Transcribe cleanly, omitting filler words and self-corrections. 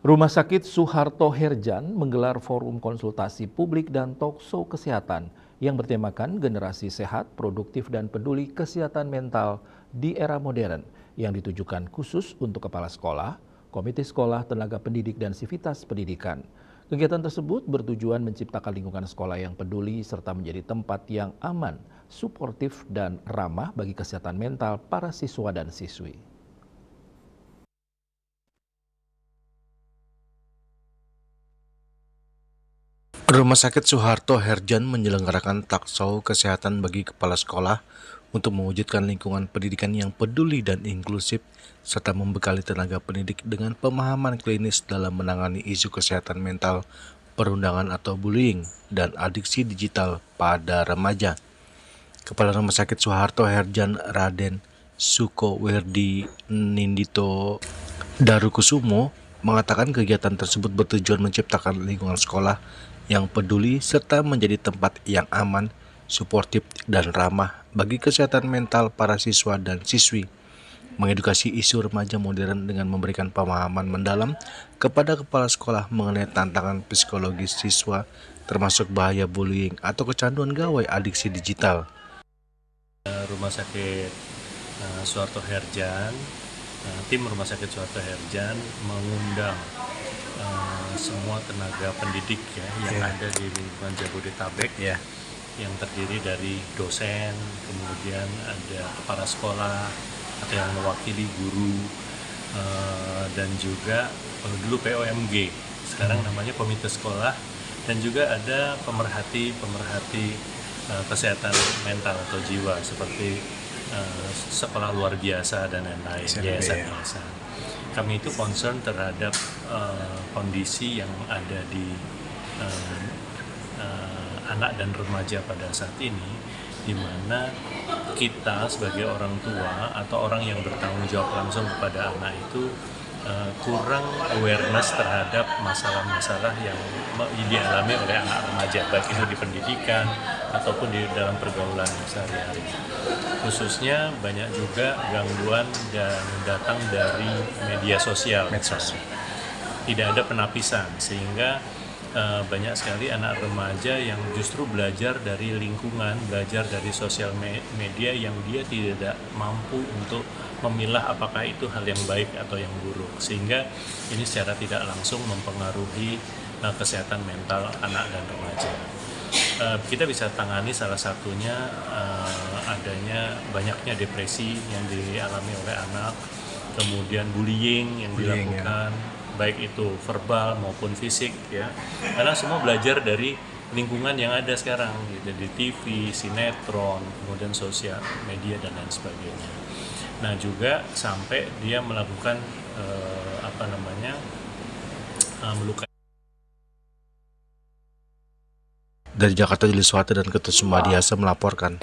Rumah Sakit Suharto Herjan menggelar forum konsultasi publik dan talkshow kesehatan yang bertemakan generasi sehat, produktif dan peduli kesehatan mental di era modern yang ditujukan khusus untuk kepala sekolah, komite sekolah, tenaga pendidik dan sivitas pendidikan. Kegiatan tersebut bertujuan menciptakan lingkungan sekolah yang peduli serta menjadi tempat yang aman, suportif dan ramah bagi kesehatan mental para siswa dan siswi. Rumah Sakit Suharto Herjan menyelenggarakan talkshow kesehatan bagi kepala sekolah untuk mewujudkan lingkungan pendidikan yang peduli dan inklusif, serta membekali tenaga pendidik dengan pemahaman klinis dalam menangani isu kesehatan mental, perundangan atau bullying, dan adiksi digital pada remaja. Kepala Rumah Sakit Suharto Herjan Raden Sukowerdi Nindito Darukusumo mengatakan kegiatan tersebut bertujuan menciptakan lingkungan sekolah yang peduli serta menjadi tempat yang aman, suportif, dan ramah bagi kesehatan mental para siswa dan siswi. Mengedukasi isu remaja modern dengan memberikan pemahaman mendalam kepada kepala sekolah mengenai tantangan psikologis siswa, termasuk bahaya bullying atau kecanduan gawai adiksi digital. Rumah Sakit Suharto Herjan, tim Rumah Sakit Suharto Herjan mengundang semua tenaga pendidik yang ada di lingkungan Jabodetabek yang terdiri dari dosen, kemudian ada kepala sekolah atau yang mewakili guru, dan juga dulu POMG, sekarang namanya komite sekolah, dan juga ada pemerhati kesehatan mental atau jiwa seperti sekolah luar biasa dan lain-lain, yayasan-yayasan. Kami itu concern terhadap kondisi yang ada di anak dan remaja pada saat ini, di mana kita sebagai orang tua atau orang yang bertanggung jawab langsung kepada anak itu kurang awareness terhadap masalah-masalah yang dialami oleh anak remaja, baik itu di pendidikan ataupun di dalam pergaulan sehari-hari. Khususnya banyak juga gangguan dan datang dari media sosial. Tidak ada penapisan, sehingga banyak sekali anak remaja yang justru belajar dari lingkungan, belajar dari sosial media yang dia tidak mampu untuk memilah apakah itu hal yang baik atau yang buruk, sehingga ini secara tidak langsung mempengaruhi kesehatan mental anak dan remaja. Kita bisa tangani salah satunya adanya banyaknya depresi yang dialami oleh anak, kemudian bullying yang dilakukan, baik itu verbal maupun fisik karena semua belajar dari lingkungan yang ada sekarang gitu, di TV, sinetron, kemudian sosial media dan lain sebagainya. Nah juga sampai dia melakukan melukai. Dari Jakarta, Julius Wate dan Ketut Sumadiasa melaporkan.